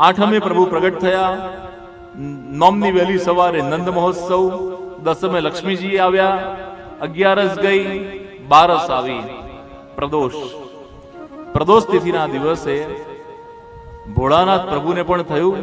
આઠમે પ્રભુ પ્રગટ થયા, નોમની વહેલી સવારે નંદ મહોત્સવ, દસમે લક્ષ્મીજી આવ્યા, 11 ગઈ, 12 આવી પ્રદોષ. પ્રદોષ તિથિના દિવસે ભોળાનાથ પ્રભુને પણ થયું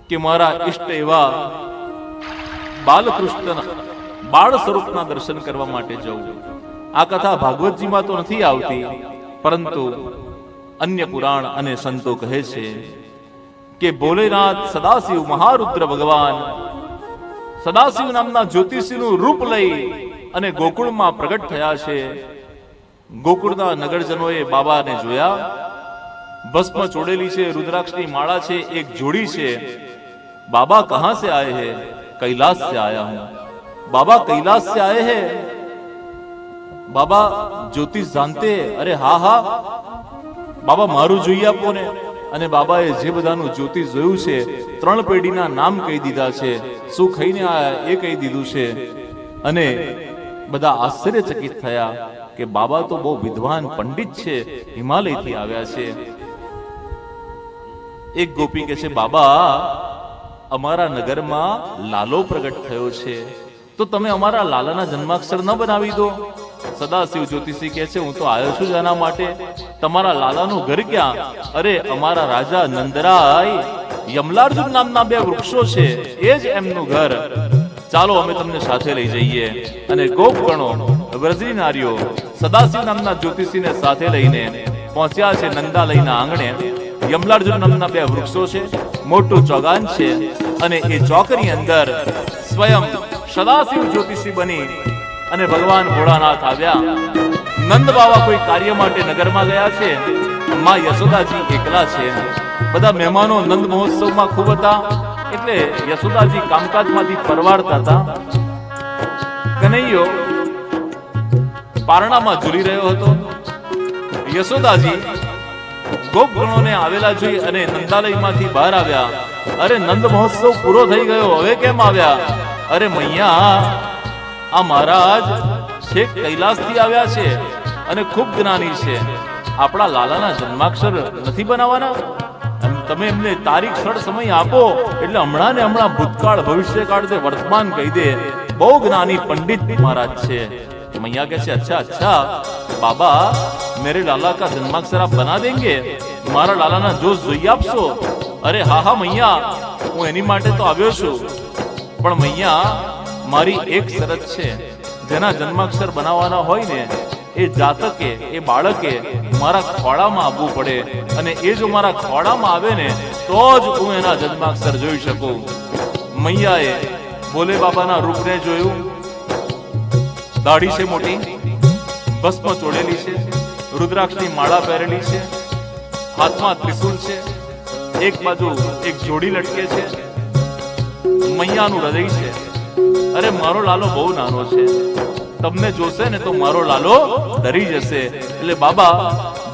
કે મારા ઈષ્ટ એવા બાલકૃષ્ણ બાળ સ્વરૂપના દર્શન કરવા માટે જવું. આ કથા ભાગવતજીમાં તો નથી આવતી, પરંતુ અન્ય પુરાણ અને સંતો કહે છે કે ભોલેનાથ સદાશિવ મહારુદ્ર ભગવાન સદાશિવ નામના જ્યોતિષીનું રૂપ લઈ અને ગોકુળમાં પ્રગટ થયા છે. ગોકુળના નગરજનોએ બાબાને જોયા. ભસ્મ ચોડેલી છે, રુદ્રાક્ષની માળા છે, એક જોડી છે. बाबा कहां से आए हैं? कैलाश से आया हूं. बाबा कैलाश से आए हैं? बाबा ज्योतिष जानते हैं? अरे હા હા બાબા મારું જોઈએ આપો ને. અને બાબાએ જે બધાનું જ્યોતિષ જોયું છે, 3 પેઢીના નામ કહી દીધા છે, શું ખાઈને આયા એ કહી દીધું છે. અને બધા આશ્ચર્યચકિત થયા કે બાબા તો બહુ વિદ્વાન પંડિત છે, હિમાલયથી આવ્યા છે. એક ગોપી કહે છે, બાબા અમારા નગરમાં લાલો પ્રગટ થયો છે, તો તમે અમારા લાલાના જન્માક્ષર ન બનાવી દો? સદાશિવ જ્યોતિષી કહે છે, હું તો આવ્યો છું જ આના માટે. તમારા લાલાનું ઘર ક્યાં? અરે અમારા રાજા નંદરાય યમલાર્જુન નામના 2 વૃક્ષો છે, એ જ એમનું ઘર. ચાલો અમે તમને સાથે લઈ જઈએ. અને ગોપગણો વ્રજની નારીઓ સદાશિવ નામના જ્યોતિષીને સાથે લઈને પહોંચ્યા છે નંદાલયના આંગણે. યમલાર્જુન નામના 2 વૃક્ષો છે, મોટું ચોગાન છે, અને એ ચોકની અંદર સ્વયં સદાશિવ જ્યોતિષી બની અને ભગવાન ભોળાનાથ આવ્યા. નંદ બાવા કોઈ કાર્ય માટે નગરમાં ગયા છે, માં યશોદાજી એકલા છે. બધા મહેમાનો નંદ મહોત્સવમાં ખૂબ હતા, એટલે યશોદાજી કામકાજમાંથી પરવારતા હતા. કનૈયો પારણામાં ઝૂલી રહ્યો હતો. યશોદાજી ગોપગણોને આવેલા જોઈ અને નંદાલયમાંથી બહાર આવ્યા. અરે નંદ મહોત્સવ પૂરો થઈ ગયો, હવે કેમ આવ્યા? અરે મૈયા, આ મહારાજ છેક કૈલાસથી આવ્યા છે અને ખૂબ જ્ઞાની છે. આપણા લાલાના જન્માક્ષર નથી બનાવવાના? તમે એમને તારીખ સ્થળ સમય આપો એટલે હમણાં ને હમણાં ભૂતકાળ ભવિષ્યકાળ દે વર્તમાન કહી દે. બહુ જ્ઞાની પંડિત મહારાજ છે. मैया कहते अच्छा अच्छा बाबा मेरे लाला का जन्माक्षर आप बना देंगे? मारा लाला ना जोश જોઈએ આપશો? અરે હા હા મૈયા, હું એની માટે તો આવ્યો છું, પણ મૈયા મારી એક શરત છે. જેના જન્માક્ષર બનાવવાના હોય ને એ જાતકે એ બાળકે મારા ખોળામાં આવવું પડે, અને એ જો મારા ખોળામાં આવે ને તો જ હું એના જન્માક્ષર જોઈ શકું. મૈયાએ ભોલે બાબાના રૂપને જોયું. દાઢી છે મોટી, ભસ્મ ચોડેલી છે, રુદ્રાક્ષની માળા પહેરેલી છે, હાથમાં ત્રિશૂળ છે, એક બાજુ એક જોડી લટકે છે, મૈયાનું હૃદય છે. અરે મારો લાલો બહુ નાનો છે, તમને જોશે ને તો મારો લાલો ડરી જશે. એટલે બાબા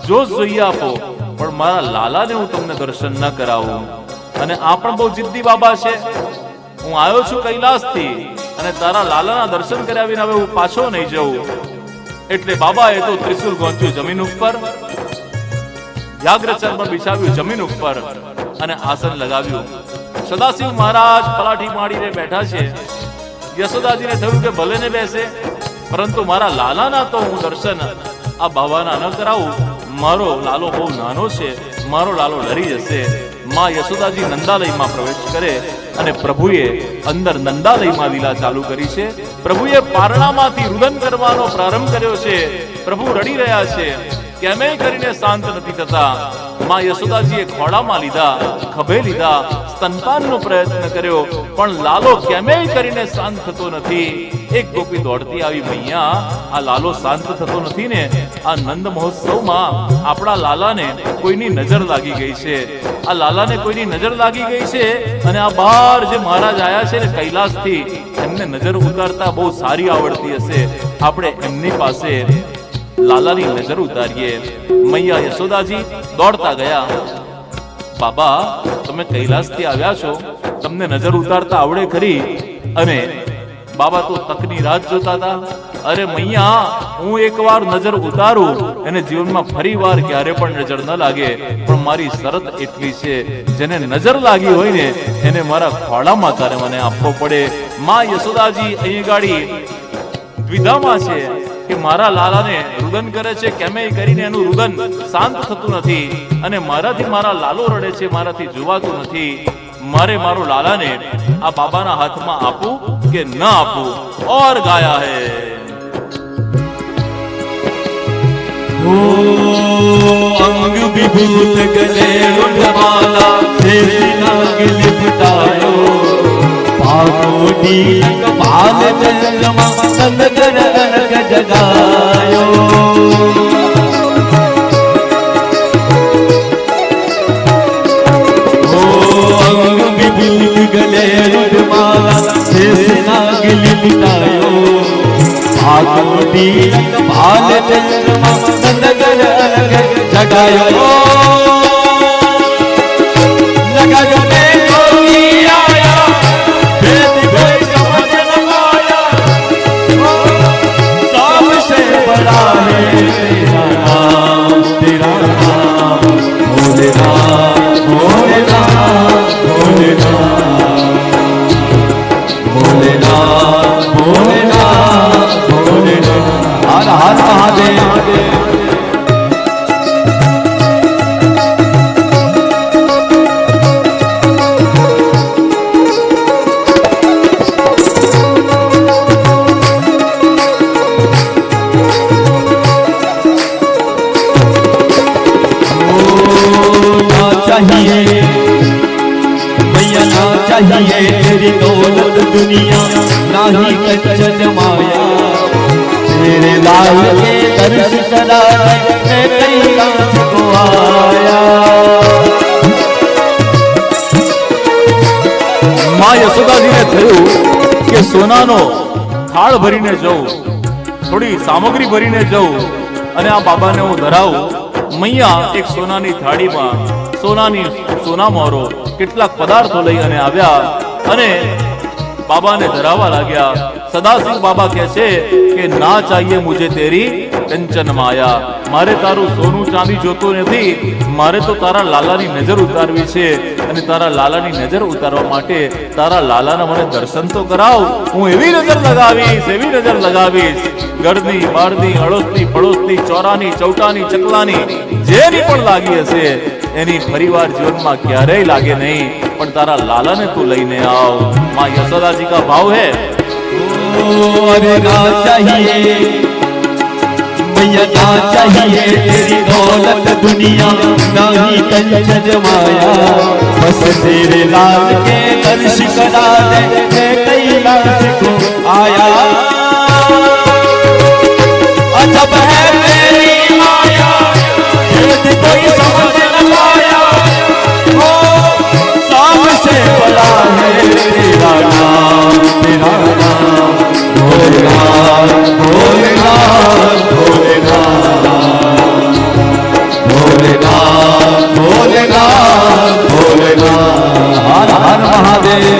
જોશ જોઈએ આપો, પણ મારા લાલાને હું તમને દર્શન ન કરાવું. અને આ પણ બહુ જિદ્દી બાબા છે. હું આવ્યો છું કૈલાસથી અને તારા લાલાના દર્શન કર્યા વિના હવે હું પાછો નહીં જઉં. એટલે બાબાએ તો ત્રિશૂલ ગોંચ્યું જમીન ઉપર, વ્યાઘ્રચર્મ બિછાવ્યું જમીન ઉપર અને આસન લગાવ્યું. સદાશિવ મહારાજ પલાઠી માડીને બેઠા છે. યશોદાજીને થયું કે ભલે ને બેસે, પરંતુ મારા લાલાના તો હું દર્શન આ બાવાના ન કરાવું. મારો લાલો બહુ નાનો છે, મારો લાલો ડરી જશે. માં યશોદાજી નંદાલયમાં પ્રવેશ કરે અને પ્રભુએ અંદર નંદાલયમાં લીલા ચાલુ કરી છે. પ્રભુએ પારણામાંથી રુદન કરવાનો પ્રારંભ કર્યો છે. પ્રભુ રડી રહ્યા છે, કેમે કરીને શાંત નથી થતા. માં યશોદાજીએ ખોળામાં લીધા, ખભે લીધા, સ્તનપાનનો પ્રયત્ન કર્યો, પણ લાલો કેમે કરીને શાંત થતો નથી. એક ગોપી દોડતી આવી, મૈયા આ લાલો શાંત થતો નથી ને, આ નંદ મહોત્સવમાં આપણા લાલાને કોઈની નજર લાગી ગઈ છે. આ લાલાને કોઈની નજર લાગી ગઈ છે, અને આ બહાર જે મહારાજ આયા છે ને કૈલાસથી, એમને નજર ઉતારતા બહુ સારી આવડતી હશે. આપણે એમની પાસે લાલાની નજર ઉતારીએ. મૈયા યશોદાજી દોડતા ગયા. બાબા તમે કૈલાસથી આવ્યા છો, તમને નજર ઉતારતા આવડે ખરી? અને બાબા તો તકની રાત જોતા હતા. અરે મૈયા, હું એકવાર નજર ઉતારું એને જીવનમાં ફરી વાર ક્યારે પણ નજર ન લાગે, પણ મારી શરત એટલી છે, જેને નજર લાગી હોય ને એને મારા ખોળામાં તારે મને આપવો પડે. માં યશોદાજી અહીં ગાડી દ્વિધામાં છે કે મારા લાલાને રુદન કરે છે, કેમે કરીને એનું રુદન શાંત થતું નથી, અને મારાથી મારા લાલો રડે છે, મારાથી જોવાતું નથી. મારે મારો લાલાને આ બાબાના હાથમાં આપું કે ન આપું? ઓર ગાયા હે अंग विभूत गले उठमाला नाग लिपटायो पागोडी बाल चंद्रमा संगर अनग जगायो अंग विभूत गले उठमाला नाग लिपटायो पागोडी बाल चंद्रमा नगर अलग जगायो नगर में कोई आया भेद भेद समझ न पाया सबसे बड़ा है तेरा नाम भोलेनाथ भोलेनाथ भोलेनाथ भोलेनाथ भोलेनाथ हर हर महादेव चाहिए तेरी दौलत दुनिया नाही कंचन माया तेरे लाल के दर्श कराने मैं कैलाश को आया. માં યશોદાજીને થયું કે સોનાનો થાળ ભરીને જઉં, થોડી સામગ્રી ભરીને જઉં અને આ બાબાને હું ધરાવું. મૈયા એક સોનાની થાળીમાં સોના મોરો કેટલાક પદાર્થો લઈ અને આવ્યા અને બાબાને ધરાવવા લાગ્યા. સદાશિવ બાબા કહે છે કે ના ચાહીએ મુજે તેરી કંચન માયા, મારે તારું સોનું ચાંદી જોતું નથી, મારે તો તારા લાલાની નજર ઉતારવી છે, અને તારા લાલાની નજર ઉતારવા માટે તારા લાલાના મને દર્શન તો કરાવ. હું એવી નજર લગાવીશ ગળની, બાળની, અડોશની, પડોશની, ચોરાની, ચૌટાની, ચકલાની, જેની પણ લાગી હશે એની ફરીવાર જીવનમાં ક્યારેય લાગે નહીં, પણ તારા લાલાને તું લઈને આવ. માં યશોદાજી કા ભાવ है अरे ना चाहिए मैया ना चाहिए तेरी दौलत दुनिया नहीं कंचन माया बस तेरे लाल के दर्श करा दे मैं कैलाश को आया. अजब है तेरी माया कोई समझ न पाया सबसे बड़ा है तेरा नाम भोलेनाथ भोलेनाथ भोलेनाथ भोलेनाथ भोलेनाथ भोलेनाथ हर हर महादेव.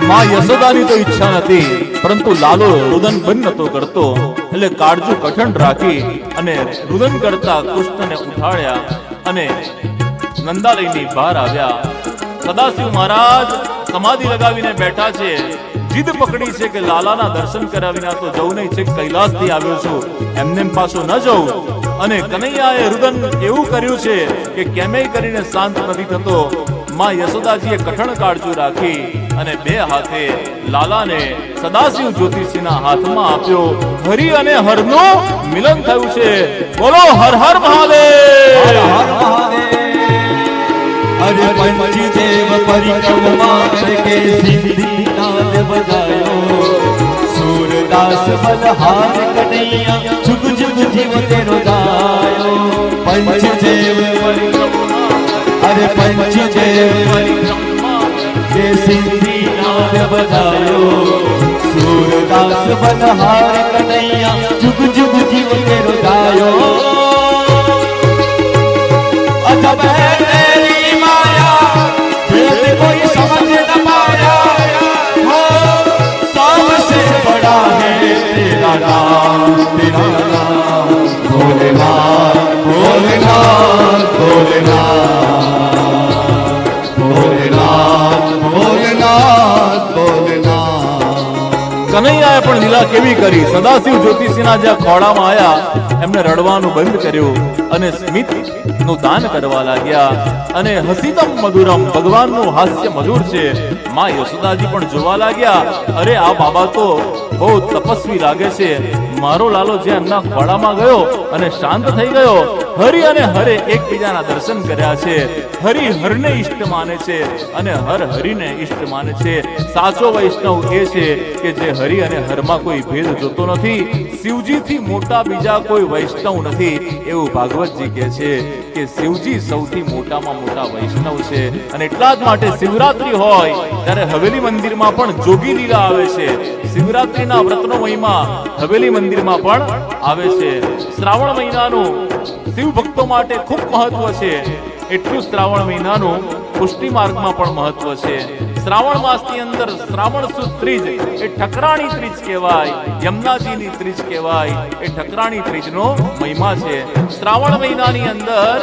માં યશોદાની તો ઈચ્છા નથી, પરંતુ લાલો રુદન બંધ નતો કરતો, એટલે કાળજું કઠણ રાખી અને રુદન કરતા કૃષ્ણને ઉઠાડ્યા અને નંદાલયની બહાર આવ્યા. સદાશિવ મહારાજ સમાધિ લગાવીને બેઠા છે, જીદ પકડી છે કે લાલાના દર્શન કર્યા વિના તો જવું નહીં, છે કૈલાસથી આવ્યો છું, એમને પાછો ન જવું. અને કનૈયાએ રુદન એવું કર્યું છે કે કેમેય કરીને શાંત નથી થતો. માં યશોદાજીએ કઠણ કાળજું રાખી અને બે હાથે લાલાને સદાશિવ જ્યોતિષીના હાથમાં આપ્યો. હરિ અને હરનું મિલન થયું છે. બોલો હર હર મહાદેવ. अरे पंचदेव परिक्रमा करके सिद्धि नाद बजायो सूरदास बलहार कन्हैया जुग जुग जीव तेरो गायो. पंचदेव परिक्रमा अरे अरे पंचदेव के सिंधी नाद बजायो सूरदास बनहार कन्हैया जुग जुग जीव के रुदायो अजब है तेरी माया भेद कोई समझ न पाया हो सबसे बड़ा है तेरा नाम भोलेनाथ भोलेनाथ भोलेनाथ भोलेनाथ भोलेनाथ भोलेनाथ। કનૈયાએ પણ લીલા કેવી કરી. સદાશિવ જ્યોતિષીના જ્યાં ખોળામાં આયા એમને રડવાનું બંધ કર્યું અને સ્મિત નું દાન કરવા લાગ્યા. અને હસીતમ મધુરમ, ભગવાનનું હાસ્ય મધુર છે. માં યશોદાજી પણ જોવા લાગ્યા, અરે આ બાબા તો બહુ તપસ્વી લાગે છે. મારો લાલો જે એમના ખોળામાં ગયો અને શાંત થઈ ગયો. હરિ અને હરે એકબીજાના દર્શન કર્યા છે. હરિ હરને ઈષ્ટ માને છે અને હર હરિને ઈષ્ટ માને છે. સાચો વૈષ્ણવ એ છે કે જે હરિ અને હરમાં કોઈ ભેદ જોતો નથી. શિવજીથી મોટા બીજા કોઈ વૈષ્ણવ નથી એવું ભાગવતજી કહે છે કે શિવજી સૌથી મોટામાં મોટા વૈષ્ણવ છે. અને એટલા જ માટે શિવરાત્રી હોય ત્યારે હવેલી મંદિરમાં પણ જોગી લીલા આવે છે. શિવરાત્રીના વ્રતનો મહિમા હવેલી મંદિરમાં પણ આવે છે. શ્રાવણ મહિનાનું શિવ ભક્તો માટે ખૂબ મહત્વ છે. એટલું શ્રાવણ મહિનાનું પુષ્ટિ માર્ગમાં પણ મહત્વ છે. શ્રાવણ માસની અંદર શ્રાવણ સુદ ત્રીજ એ ઠકરાણી ત્રીજ કહેવાય, યમુનાજીની ત્રીજ કહેવાય. એ ઠકરાણી ત્રીજનો મહિમા છે. શ્રાવણ મહિનાની અંદર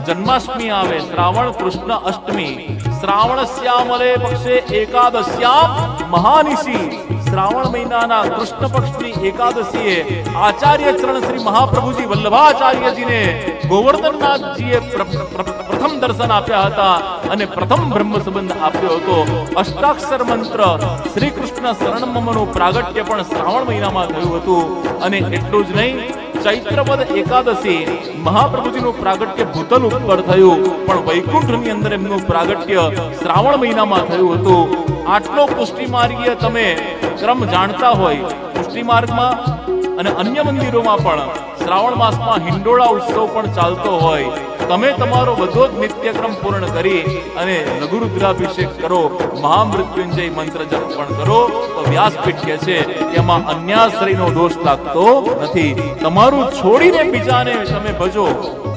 જન્માષ્ટમી આવે, શ્રાવણ કૃષ્ણ અષ્ટમી, શ્રાવણ શ્યામલે પક્ષે એકાદશ્યામ મહાનિશી. શ્રાવણ મહિનાના કૃષ્ણ પક્ષની એકાદશીએ આચાર્ય ચરણ શ્રી મહાપ્રભુજી વલ્લભાચાર્યજીને ગોવર્ધનનાથજીએ પ્રથમ દર્શન આપ્યા હતા અને પ્રથમ બ્રહ્મ સંબંધ આપ્યો હતો. અષ્ટાક્ષર મંત્ર શ્રી કૃષ્ણ શરણ મમનું પ્રાગટ્ય પણ શ્રાવણ મહિનામાં થયું હતું. અને એટલું જ નહીં, ચૈત્રવદ એકાદશી મહાપ્રભુજીનું પ્રાગટ્ય ભૂતલ ઉપર થયું, પણ વૈકુંઠની અંદર એમનું પ્રાગટ્ય શ્રાવણ મહિનામાં થયું હતું. આટલો પુષ્ટિ માર્ગીય તમે ક્રમ જાણતા હોય, પુષ્ટિ માર્ગમાં અને અન્ય મંદિરોમાં પણ શ્રાવણ માસમાં હિંડોળા ઉત્સવ પણ ચાલતો હોય. તમે તમારો બધો જ નિત્યક્રમ પૂર્ણ કરી અને લઘુરુદ્રાભિષેક કરો, મહામૃત્યુંજય મંત્ર જપ પણ કરો તો વ્યાસપીઠ કહે છે કે એમાં અન્યાશ્રયનો દોષ લાગતો નથી. તમારું છોડીને બીજાને તમે ભજો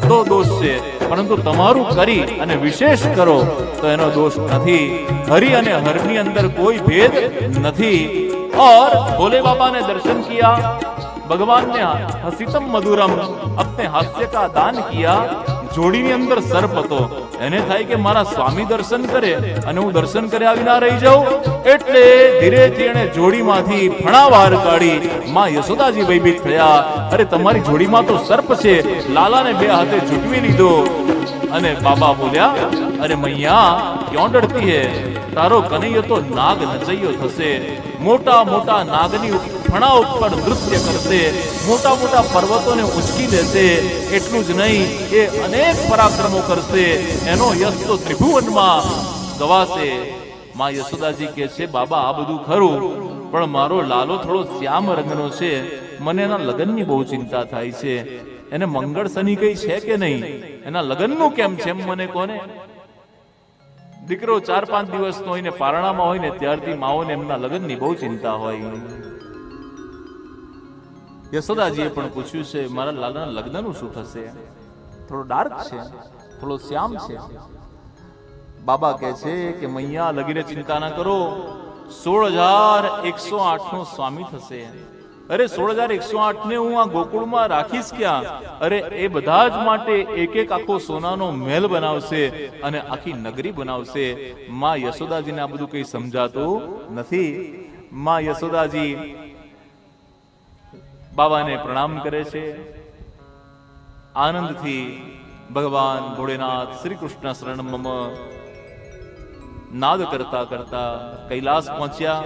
તો દોષ છે, પરંતુ તમારું કરી અને વિશેષ કરો તો એનો દોષ નથી. હરિ અને હરની અંદર કોઈ ભેદ નથી. और भोले बाबा ने दर्शन किया, भगवान ने हसीतम मधुरम अपने हास्य का दान किया. જોડીની અંદર સર્પ હતો. એને થાય કે મારા સ્વામી દર્શન કરે અને હું દર્શન કર્યા વિના રહી જાઉં, એટલે ધીરેથી એને જોડીમાંથી ફણાવાર કાઢી માં યશોદાજી ભયભીત થયા. અરે તમારી જોડીમાં તો સર્પ છે. લાલાને બે હાથે ઝૂંટવી લીધો અને બાબા બોલ્યા, અરે મૈયા ક્यों ડરતી હે? તારો કનૈયો તો નાગ નચૈયો થશે. મોટા મોટા નાગની ફણા ઉપર નૃત્ય કરશે, મોટા મોટા પર્વતોને ઉંચકી દેશે. એટલું જ નહીં, એ અનેક પરાક્રમો કરશે. એનો યશ તો ત્રિભુવનમાં ગવાશે. માં યશોદાજી કહે છે, બાબા આ બધું ખરું, પણ મારો લાલો થોડો શ્યામ રંગનો છે. મને એના લગ્નની બહુ ચિંતા થાય છે. એને મંગળ શનિ કઈ છે કે નહીં? એના લગ્નનું કેમ છે મને કોને? દીકરો 4-5 દિવસનો હોય ને પારણામાં હોય ને ત્યારથી માઓને એમના લગ્નની બહુ ચિંતા હોય. યશોદાજીએ પણ પૂછ્યું છે, મારા લાલાના લગ્નનું શું થશે? થોડો ડાર્ક છે, થોડો શ્યામ છે. બાબા કહે છે કે મૈયા લગીને ચિંતા ના કરો, 16,108 નો સ્વામી થશે. અરે 16,108 ને હું આ ગોકુળમાં રાખીશ ક્યાં? અરે એ બધા જ માટે એક એક આખો સોનાનો મહેલ બનાવશે અને આખી નગરી બનાવશે. માં યશોદાજીને આ બધું કઈ સમજાતું નથી. માં યશોદાજી બાબાને પ્રણામ કરે છે. આનંદથી ભગવાન ભોળેનાથ શ્રી કૃષ્ણ શરણ મમ નાદ કરતા કરતા કૈલાસ પહોંચ્યા.